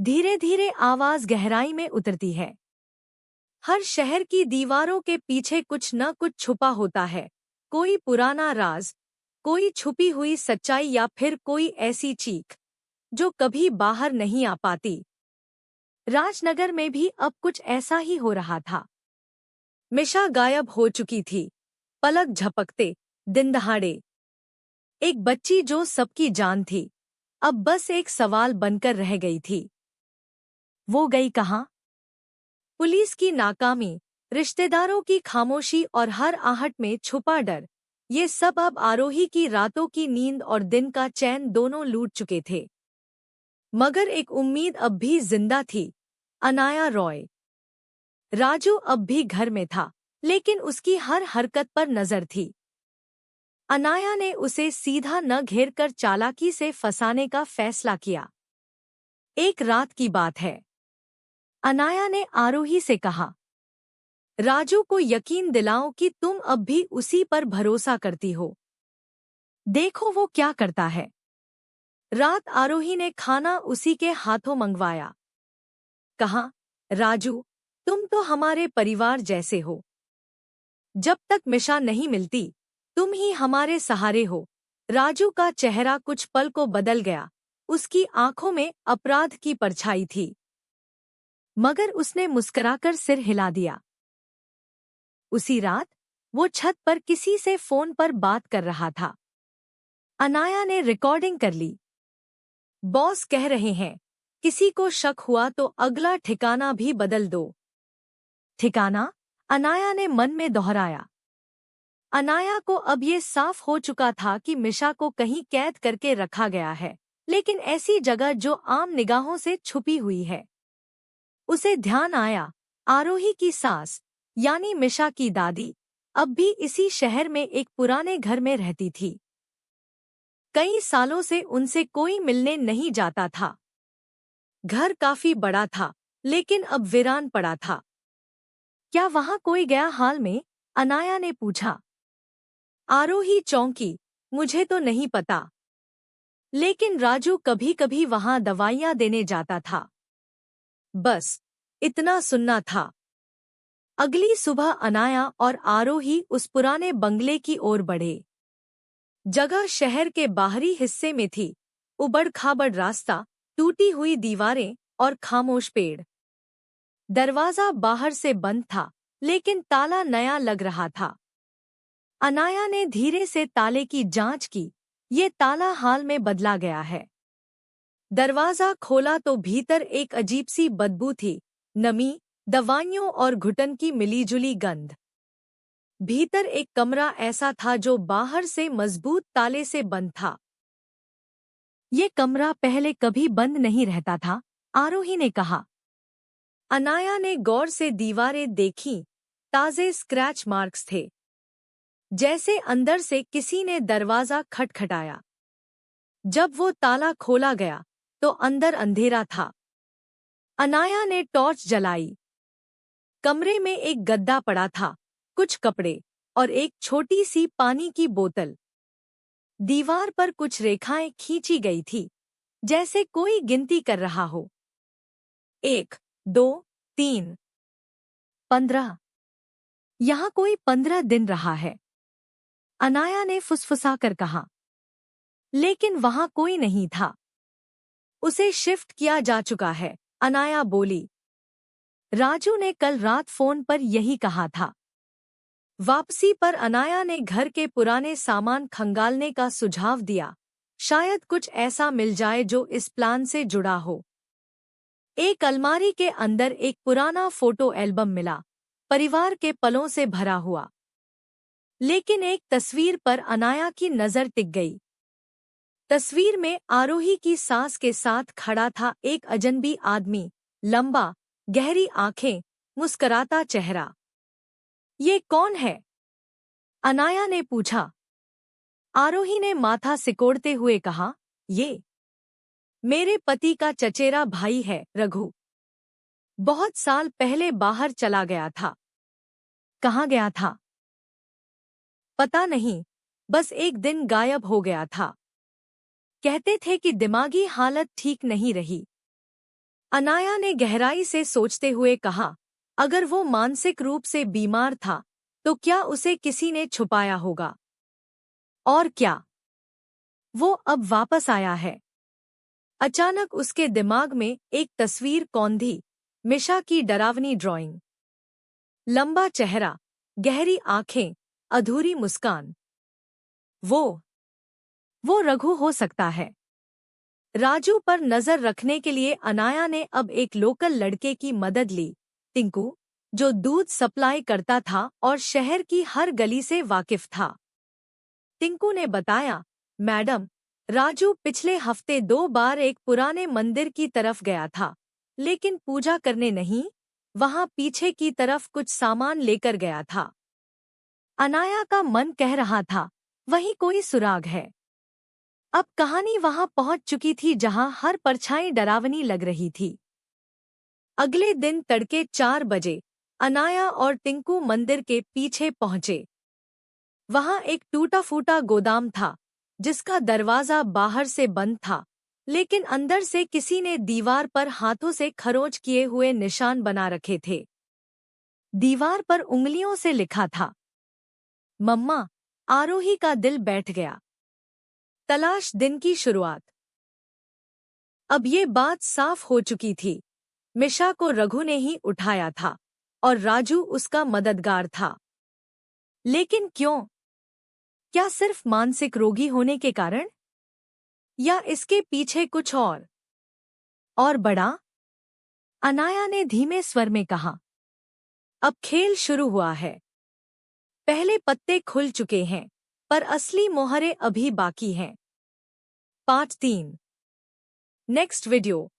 धीरे धीरे आवाज गहराई में उतरती है। हर शहर की दीवारों के पीछे कुछ न कुछ छुपा होता है, कोई पुराना राज, कोई छुपी हुई सच्चाई या फिर कोई ऐसी चीख जो कभी बाहर नहीं आ पाती। राजनगर में भी अब कुछ ऐसा ही हो रहा था। मिशा गायब हो चुकी थी, पलक झपकते, दिन दहाड़े। एक बच्ची जो सबकी जान थी, अब बस एक सवाल बनकर रह गई थी। वो गई कहाँ? पुलिस की नाकामी, रिश्तेदारों की खामोशी और हर आहट में छुपा डर, ये सब अब आरोही की रातों की नींद और दिन का चैन दोनों लूट चुके थे। मगर एक उम्मीद अब भी जिंदा थी, अनाया रॉय। राजू अब भी घर में था, लेकिन उसकी हर हरकत पर नजर थी। अनाया ने उसे सीधा न घेरकर चालाकी से फंसाने का फैसला किया। एक रात की बात है। अनाया ने आरोही से कहा, राजू को यकीन दिलाओ कि तुम अब भी उसी पर भरोसा करती हो। देखो वो क्या करता है। रात आरोही ने खाना उसी के हाथों मंगवाया। कहा, राजू, तुम तो हमारे परिवार जैसे हो। जब तक मिशा नहीं मिलती, तुम ही हमारे सहारे हो। राजू का चेहरा कुछ पल को बदल गया, उसकी आंखों में अपराध की परछाई थी। मगर उसने मुस्कुराकर सिर हिला दिया। उसी रात वो छत पर किसी से फोन पर बात कर रहा था। अनाया ने रिकॉर्डिंग कर ली। बॉस कह रहे हैं, किसी को शक हुआ तो अगला ठिकाना भी बदल दो। ठिकाना? अनाया ने मन में दोहराया। अनाया को अब ये साफ हो चुका था कि मिशा को कहीं कैद करके रखा गया है, लेकिन ऐसी जगह जो आम निगाहों से छुपी हुई है। उसे ध्यान आया, आरोही की सास, यानी मिशा की दादी, अब भी इसी शहर में एक पुराने घर में रहती थी। कई सालों से उनसे कोई मिलने नहीं जाता था। घर काफी बड़ा था, लेकिन अब वीरान पड़ा था। क्या वहां कोई गया हाल में? अनाया ने पूछा। आरोही चौंकी, मुझे तो नहीं पता, लेकिन राजू कभी कभी वहां दवाइयां देने जाता था। बस इतना सुनना था। अगली सुबह अनाया और आरोही उस पुराने बंगले की ओर बढ़े। जगह शहर के बाहरी हिस्से में थी, उबड़-खाबड़ रास्ता, टूटी हुई दीवारें और खामोश पेड़। दरवाजा बाहर से बंद था, लेकिन ताला नया लग रहा था। अनाया ने धीरे से ताले की जांच की, ये ताला हाल में बदला गया है। दरवाजा खोला तो भीतर एक अजीब सी बदबू थी, नमी, दवाइयों और घुटन की मिलीजुली गंध। भीतर एक कमरा ऐसा था जो बाहर से मजबूत ताले से बंद था। ये कमरा पहले कभी बंद नहीं रहता था, आरोही ने कहा। अनाया ने गौर से दीवारें देखीं, ताजे स्क्रैच मार्क्स थे, जैसे अंदर से किसी ने दरवाजा खटखटाया। जब वो ताला खोला गया, तो अंदर अंधेरा था। अनाया ने टॉर्च जलाई। कमरे में एक गद्दा पड़ा था, कुछ कपड़े और एक छोटी सी पानी की बोतल। दीवार पर कुछ रेखाएं खींची गई थी, जैसे कोई गिनती कर रहा हो। 1, 2, 3, 15। यहाँ कोई 15 दिन रहा है, अनाया ने फुसफुसाकर कहा। लेकिन वहां कोई नहीं था। उसे शिफ्ट किया जा चुका है, अनाया बोली। राजू ने कल रात फोन पर यही कहा था। वापसी पर अनाया ने घर के पुराने सामान खंगालने का सुझाव दिया, शायद कुछ ऐसा मिल जाए जो इस प्लान से जुड़ा हो। एक अलमारी के अंदर एक पुराना फोटो एल्बम मिला, परिवार के पलों से भरा हुआ। लेकिन एक तस्वीर पर अनाया की नजर टिक गई। तस्वीर में आरोही की सास के साथ खड़ा था एक अजनबी आदमी, लंबा, गहरी आंखें, मुस्कुराता चेहरा। ये कौन है? अनाया ने पूछा। आरोही ने माथा सिकोड़ते हुए कहा, ये मेरे पति का चचेरा भाई है, रघु। बहुत साल पहले बाहर चला गया था। कहाँ गया था? पता नहीं, बस एक दिन गायब हो गया था। कहते थे कि दिमागी हालत ठीक नहीं रही। अनाया ने गहराई से सोचते हुए कहा, अगर वो मानसिक रूप से बीमार था तो क्या उसे किसी ने छुपाया होगा? और क्या वो अब वापस आया है? अचानक उसके दिमाग में एक तस्वीर कौंधी, मिशा की डरावनी ड्राइंग। लंबा चेहरा, गहरी आंखें, अधूरी मुस्कान। वो रघु हो सकता है। राजू पर नजर रखने के लिए अनाया ने अब एक लोकल लड़के की मदद ली, टिंकू, जो दूध सप्लाई करता था और शहर की हर गली से वाकिफ था। टिंकू ने बताया, मैडम, राजू पिछले हफ्ते 2 बार एक पुराने मंदिर की तरफ गया था, लेकिन पूजा करने नहीं, वहां पीछे की तरफ कुछ सामान लेकर गया था। अनाया का मन कह रहा था, वहीं कोई सुराग है। अब कहानी वहां पहुंच चुकी थी जहां हर परछाई डरावनी लग रही थी। अगले दिन तड़के 4 बजे अनाया और टिंकू मंदिर के पीछे पहुंचे। वहां एक टूटा-फूटा गोदाम था, जिसका दरवाजा बाहर से बंद था, लेकिन अंदर से किसी ने दीवार पर हाथों से खरोंच किए हुए निशान बना रखे थे। दीवार पर उंगलियों से लिखा था, मम्मा। आरोही का दिल बैठ गया। तलाश दिन की शुरुआत। अब ये बात साफ हो चुकी थी, मिशा को रघु ने ही उठाया था और राजू उसका मददगार था। लेकिन क्यों? क्या सिर्फ मानसिक रोगी होने के कारण? या इसके पीछे कुछ और बड़ा? अनाया ने धीमे स्वर में कहा। अब खेल शुरू हुआ है। पहले पत्ते खुल चुके हैं, पर असली मोहरे अभी बाकी हैं। Part 3 next video.